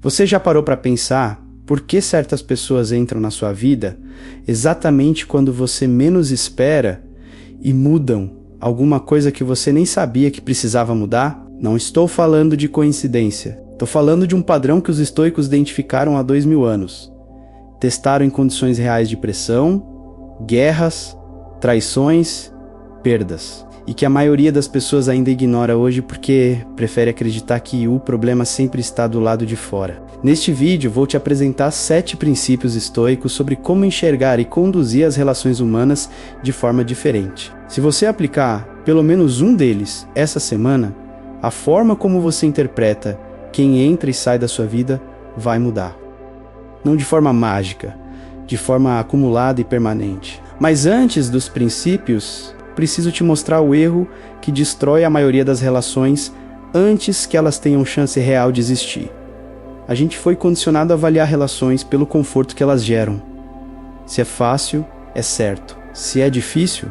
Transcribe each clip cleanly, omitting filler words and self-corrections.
Você já parou para pensar por que certas pessoas entram na sua vida exatamente quando você menos espera e mudam alguma coisa que você nem sabia que precisava mudar? Não estou falando de coincidência. Estou falando de um padrão que os estoicos identificaram há 2000 anos. Testaram em condições reais de pressão, guerras, traições, perdas. E que a maioria das pessoas ainda ignora hoje porque prefere acreditar que o problema sempre está do lado de fora. Neste vídeo vou te apresentar 7 princípios estoicos sobre como enxergar e conduzir as relações humanas de forma diferente. Se você aplicar pelo menos um deles essa semana, a forma como você interpreta quem entra e sai da sua vida vai mudar. Não de forma mágica, de forma acumulada e permanente. Mas antes dos princípios, preciso te mostrar o erro que destrói a maioria das relações antes que elas tenham chance real de existir. A gente foi condicionado a avaliar relações pelo conforto que elas geram. Se é fácil, é certo. Se é difícil,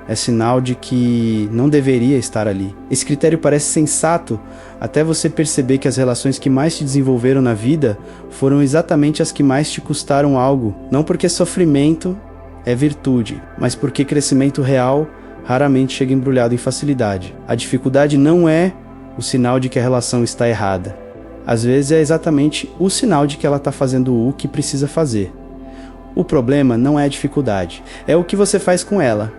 é sinal de que não deveria estar ali. Esse critério parece sensato até você perceber que as relações que mais te desenvolveram na vida foram exatamente as que mais te custaram algo. Não porque sofrimento é virtude, mas porque crescimento real raramente chega embrulhado em facilidade. A dificuldade não é o sinal de que a relação está errada. Às vezes é exatamente o sinal de que ela está fazendo o que precisa fazer. O problema não é a dificuldade, é o que você faz com ela.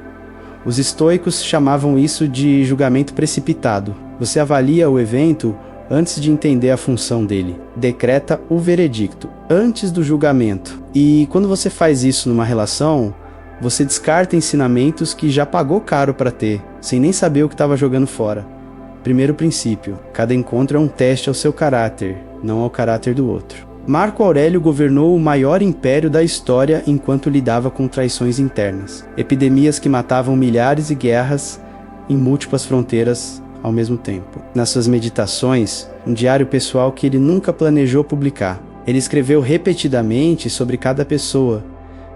Os estoicos chamavam isso de julgamento precipitado. Você avalia o evento antes de entender a função dele. Decreta o veredicto antes do julgamento. E quando você faz isso numa relação, você descarta ensinamentos que já pagou caro para ter, sem nem saber o que estava jogando fora. Primeiro princípio: cada encontro é um teste ao seu caráter, não ao caráter do outro. Marco Aurélio governou o maior império da história enquanto lidava com traições internas, epidemias que matavam milhares e guerras em múltiplas fronteiras ao mesmo tempo. Nas suas meditações, um diário pessoal que ele nunca planejou publicar, ele escreveu repetidamente sobre cada pessoa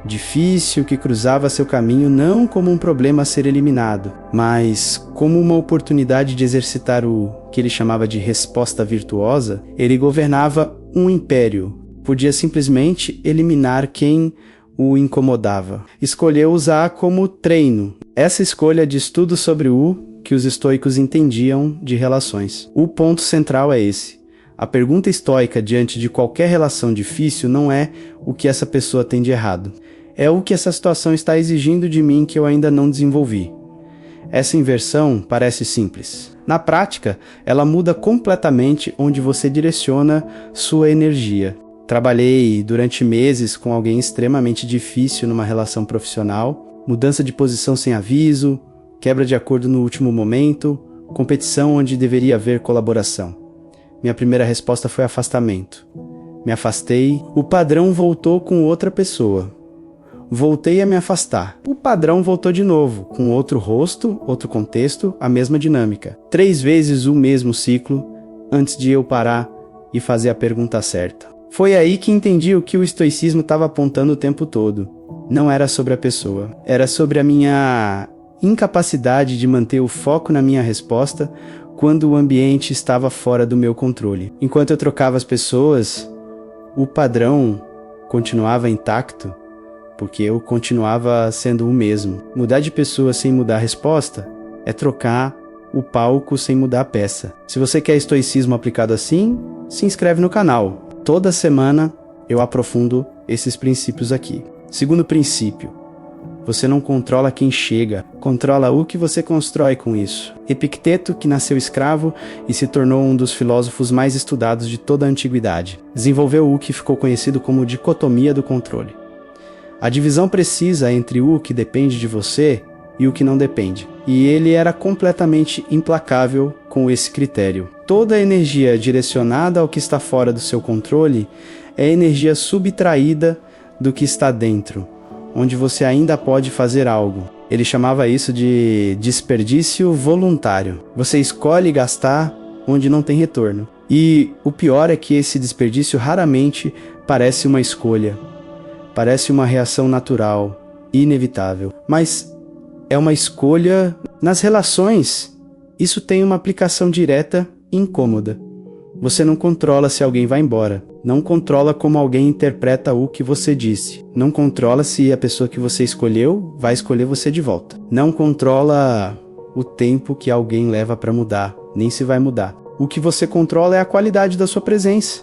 difícil que cruzava seu caminho, não como um problema a ser eliminado, mas como uma oportunidade de exercitar o que ele chamava de resposta virtuosa. Ele governava um império, podia simplesmente eliminar quem o incomodava. Escolheu usar como treino essa escolha de estudo sobre o que os estoicos entendiam de relações. O ponto central é esse. A pergunta estoica diante de qualquer relação difícil não é o que essa pessoa tem de errado. É o que essa situação está exigindo de mim que eu ainda não desenvolvi. Essa inversão parece simples. Na prática, ela muda completamente onde você direciona sua energia. Trabalhei durante meses com alguém extremamente difícil numa relação profissional, mudança de posição sem aviso, quebra de acordo no último momento, competição onde deveria haver colaboração. Minha primeira resposta foi afastamento. Me afastei, o padrão voltou com outra pessoa. Voltei a me afastar. O padrão voltou de novo, com outro rosto, outro contexto, a mesma dinâmica. 3 vezes o mesmo ciclo, antes de eu parar e fazer a pergunta certa. Foi aí que entendi o que o estoicismo estava apontando o tempo todo. Não era sobre a pessoa, era sobre a minha incapacidade de manter o foco na minha resposta quando o ambiente estava fora do meu controle. Enquanto eu trocava as pessoas, o padrão continuava intacto, porque eu continuava sendo o mesmo. Mudar de pessoa sem mudar a resposta é trocar o palco sem mudar a peça. Se você quer estoicismo aplicado assim, se inscreve no canal. Toda semana eu aprofundo esses princípios aqui. Segundo princípio: você não controla quem chega, controla o que você constrói com isso. Epicteto, que nasceu escravo e se tornou um dos filósofos mais estudados de toda a antiguidade, desenvolveu o que ficou conhecido como dicotomia do controle. A divisão precisa entre o que depende de você e o que não depende. E ele era completamente implacável com esse critério. Toda energia direcionada ao que está fora do seu controle é energia subtraída do que está dentro, onde você ainda pode fazer algo. Ele chamava isso de desperdício voluntário. Você escolhe gastar onde não tem retorno. E o pior é que esse desperdício raramente parece uma escolha. Parece uma reação natural, inevitável. Mas é uma escolha. Nas relações, isso tem uma aplicação direta e incômoda. Você não controla se alguém vai embora. Não controla como alguém interpreta o que você disse. Não controla se a pessoa que você escolheu vai escolher você de volta. Não controla o tempo que alguém leva para mudar, nem se vai mudar. O que você controla é a qualidade da sua presença.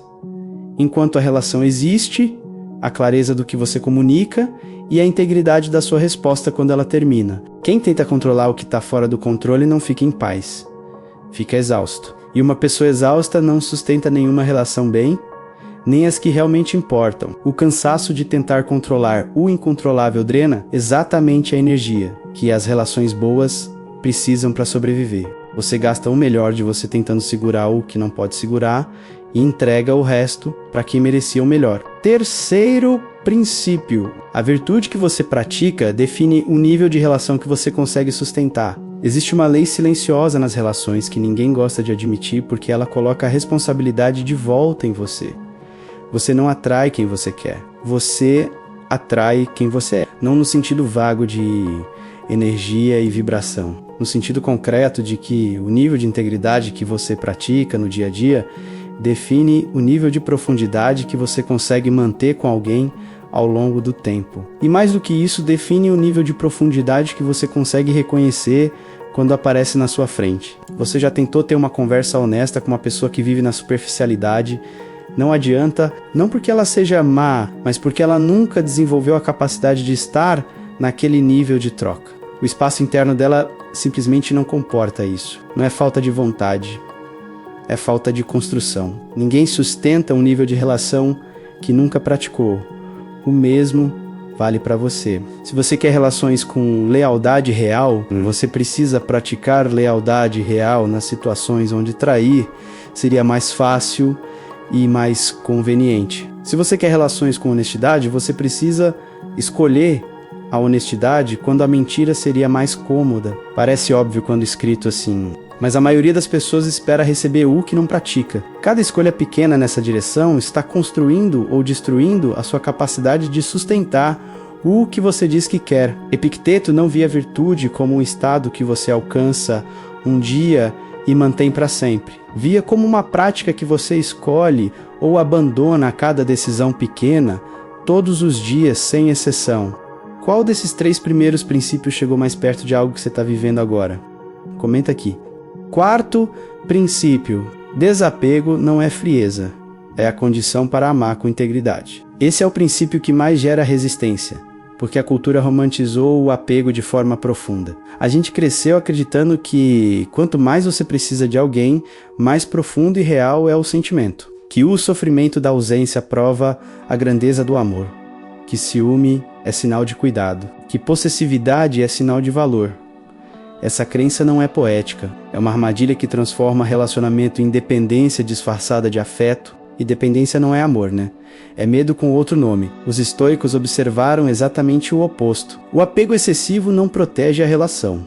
Enquanto a relação existe, a clareza do que você comunica e a integridade da sua resposta quando ela termina. Quem tenta controlar o que está fora do controle não fica em paz. Fica exausto. E uma pessoa exausta não sustenta nenhuma relação bem, nem as que realmente importam. O cansaço de tentar controlar o incontrolável drena exatamente a energia que as relações boas precisam para sobreviver. Você gasta o melhor de você tentando segurar o que não pode segurar e entrega o resto para quem merecia o melhor. Terceiro princípio. A virtude que você pratica define o nível de relação que você consegue sustentar. Existe uma lei silenciosa nas relações que ninguém gosta de admitir porque ela coloca a responsabilidade de volta em você. Você não atrai quem você quer. Você atrai quem você é. Não no sentido vago de energia e vibração. No sentido concreto de que o nível de integridade que você pratica no dia a dia define o nível de profundidade que você consegue manter com alguém ao longo do tempo. E mais do que isso, define o nível de profundidade que você consegue reconhecer quando aparece na sua frente. Você já tentou ter uma conversa honesta com uma pessoa que vive na superficialidade? Não adianta, não porque ela seja má, mas porque ela nunca desenvolveu a capacidade de estar naquele nível de troca. O espaço interno dela simplesmente não comporta isso. Não é falta de vontade, é falta de construção. Ninguém sustenta um nível de relação que nunca praticou. O mesmo vale para você. Se você quer relações com lealdade real, você precisa praticar lealdade real nas situações onde trair seria mais fácil e mais conveniente. Se você quer relações com honestidade, você precisa escolher a honestidade quando a mentira seria mais cômoda. Parece óbvio quando escrito assim, mas a maioria das pessoas espera receber o que não pratica. Cada escolha pequena nessa direção está construindo ou destruindo a sua capacidade de sustentar o que você diz que quer. Epicteto não via virtude como um estado que você alcança um dia e mantém para sempre. Via como uma prática que você escolhe ou abandona a cada decisão pequena, todos os dias, sem exceção. Qual desses 3 primeiros princípios chegou mais perto de algo que você está vivendo agora? Comenta aqui. Quarto princípio. Desapego não é frieza. É a condição para amar com integridade. Esse é o princípio que mais gera resistência, porque a cultura romantizou o apego de forma profunda. A gente cresceu acreditando que quanto mais você precisa de alguém, mais profundo e real é o sentimento. Que o sofrimento da ausência prova a grandeza do amor. Que ciúme é sinal de cuidado. Que possessividade é sinal de valor. Essa crença não é poética. É uma armadilha que transforma relacionamento em dependência disfarçada de afeto. E dependência não é amor, né? É medo com outro nome. Os estoicos observaram exatamente o oposto. O apego excessivo não protege a relação.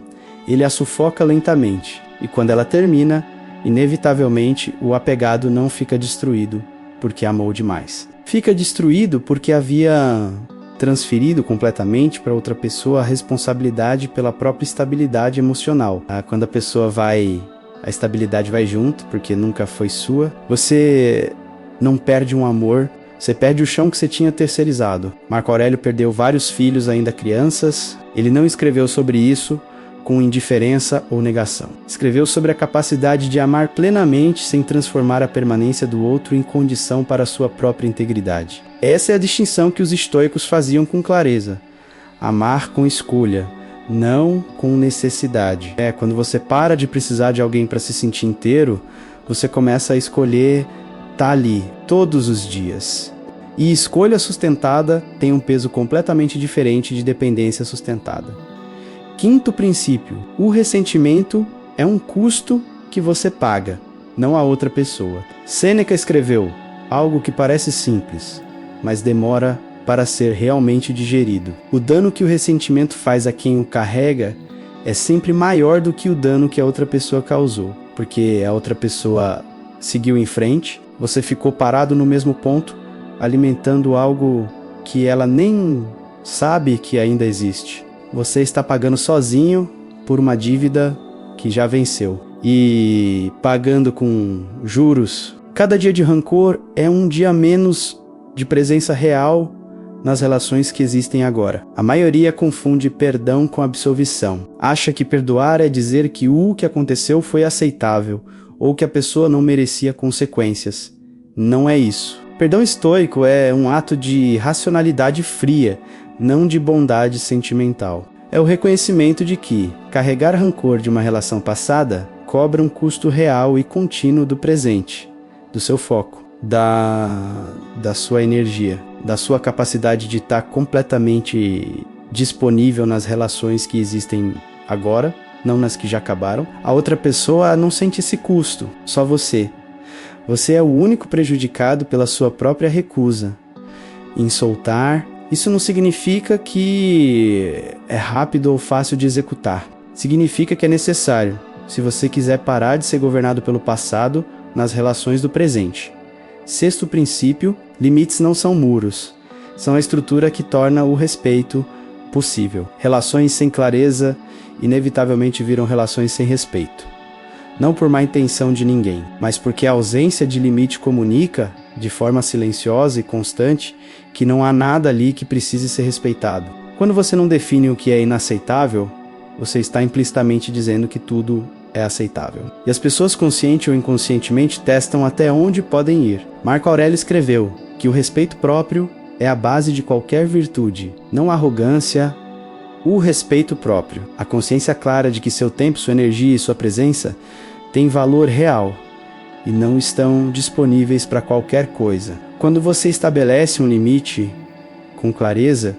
Ele a sufoca lentamente. E quando ela termina, inevitavelmente o apegado não fica destruído porque amou demais. Fica destruído porque havia transferido completamente para outra pessoa a responsabilidade pela própria estabilidade emocional. Quando a pessoa vai, a estabilidade vai junto, porque nunca foi sua. Você não perde um amor, você perde o chão que você tinha terceirizado. Marco Aurélio perdeu vários filhos ainda crianças. Ele não escreveu sobre isso com indiferença ou negação. Escreveu sobre a capacidade de amar plenamente sem transformar a permanência do outro em condição para a sua própria integridade. Essa é a distinção que os estoicos faziam com clareza. Amar com escolha, não com necessidade. Quando você para de precisar de alguém para se sentir inteiro, você começa a escolher estar ali todos os dias. E escolha sustentada tem um peso completamente diferente de dependência sustentada. Quinto princípio. O ressentimento é um custo que você paga, não a outra pessoa. Sêneca escreveu algo que parece simples, mas demora para ser realmente digerido. O dano que o ressentimento faz a quem o carrega é sempre maior do que o dano que a outra pessoa causou, porque a outra pessoa seguiu em frente, você ficou parado no mesmo ponto, alimentando algo que ela nem sabe que ainda existe. Você está pagando sozinho por uma dívida que já venceu. E pagando com juros Cada dia de rancor é um dia a menos de presença real nas relações que existem agora. A maioria confunde perdão com absolvição. Acha que perdoar é dizer que o que aconteceu foi aceitável ou que a pessoa não merecia consequências. Não é isso. Perdão estoico é um ato de racionalidade fria, não de bondade sentimental. É o reconhecimento de que carregar rancor de uma relação passada cobra um custo real e contínuo do presente, do seu foco, da sua energia, da sua capacidade de estar completamente disponível nas relações que existem agora, não nas que já acabaram. A outra pessoa não sente esse custo, só você. Você é o único prejudicado pela sua própria recusa em soltar. Isso não significa que é rápido ou fácil de executar. Significa que é necessário, se você quiser parar de ser governado pelo passado nas relações do presente. Sexto princípio: limites não são muros, são a estrutura que torna o respeito possível. Relações sem clareza inevitavelmente viram relações sem respeito. Não por má intenção de ninguém, mas porque a ausência de limite comunica, de forma silenciosa e constante, que não há nada ali que precise ser respeitado. Quando você não define o que é inaceitável, você está implicitamente dizendo que tudo é aceitável. E as pessoas consciente ou inconscientemente testam até onde podem ir. Marco Aurélio escreveu que o respeito próprio é a base de qualquer virtude, não a arrogância, o respeito próprio. A consciência clara de que seu tempo, sua energia e sua presença têm valor real e não estão disponíveis para qualquer coisa. Quando você estabelece um limite com clareza,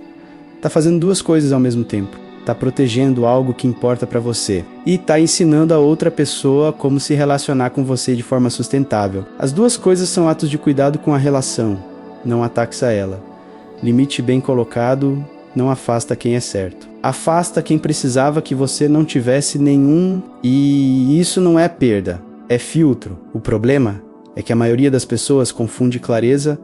está fazendo duas coisas ao mesmo tempo. Está protegendo algo que importa para você e está ensinando a outra pessoa como se relacionar com você de forma sustentável. As duas coisas são atos de cuidado com a relação, não ataques a ela. Limite bem colocado não afasta quem é certo. Afasta quem precisava que você não tivesse nenhum, e isso não é perda, é filtro. O problema é que a maioria das pessoas confunde clareza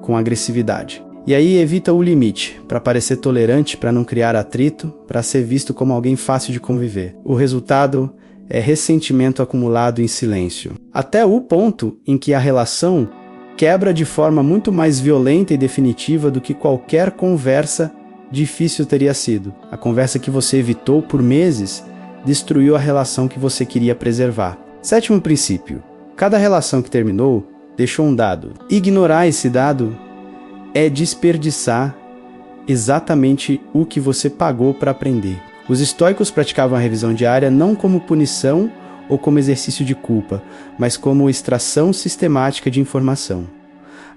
com agressividade. E aí evita o limite, para parecer tolerante, para não criar atrito, para ser visto como alguém fácil de conviver. O resultado é ressentimento acumulado em silêncio. Até o ponto em que a relação quebra de forma muito mais violenta e definitiva do que qualquer conversa difícil teria sido. A conversa que você evitou por meses destruiu a relação que você queria preservar. Sétimo princípio: cada relação que terminou deixou um dado. Ignorar esse dado é desperdiçar exatamente o que você pagou para aprender. Os estoicos praticavam a revisão diária não como punição ou como exercício de culpa, mas como extração sistemática de informação.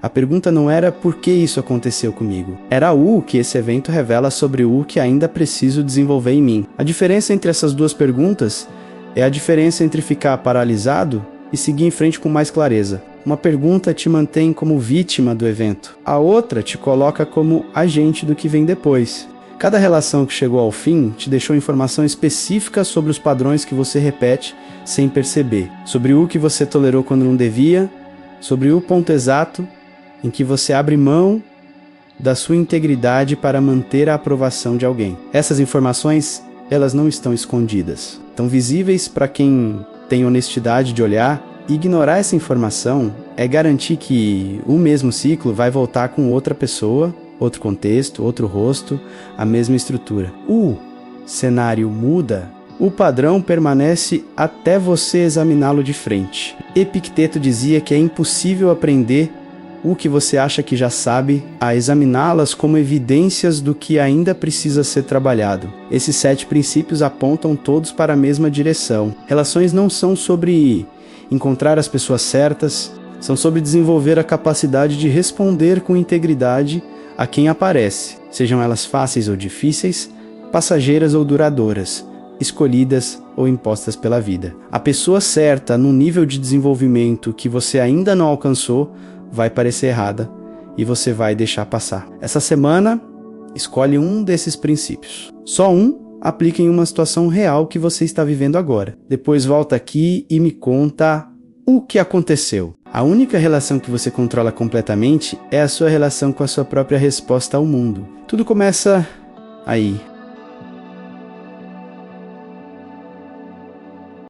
A pergunta não era por que isso aconteceu comigo, era o que esse evento revela sobre o que ainda preciso desenvolver em mim. A diferença entre essas duas perguntas é a diferença entre ficar paralisado e seguir em frente com mais clareza. Uma pergunta te mantém como vítima do evento, a outra te coloca como agente do que vem depois. Cada relação que chegou ao fim te deixou informação específica sobre os padrões que você repete sem perceber, sobre o que você tolerou quando não devia, sobre o ponto exato em que você abre mão da sua integridade para manter a aprovação de alguém. Essas informações, elas não estão escondidas, estão visíveis para quem tem honestidade de olhar. Ignorar essa informação é garantir que o mesmo ciclo vai voltar com outra pessoa, outro contexto, outro rosto, a mesma estrutura. O cenário muda, o padrão permanece até você examiná-lo de frente. Epicteto dizia que é impossível aprender o que você acha que já sabe, a examiná-las como evidências do que ainda precisa ser trabalhado. Esses 7 princípios apontam todos para a mesma direção. Relações não são sobre encontrar as pessoas certas, são sobre desenvolver a capacidade de responder com integridade a quem aparece, sejam elas fáceis ou difíceis, passageiras ou duradouras, escolhidas ou impostas pela vida. A pessoa certa no nível de desenvolvimento que você ainda não alcançou vai parecer errada e você vai deixar passar. Essa semana, escolhe um desses princípios. Só um aplica em uma situação real que você está vivendo agora. Depois volta aqui e me conta o que aconteceu. A única relação que você controla completamente é a sua relação com a sua própria resposta ao mundo. Tudo começa aí.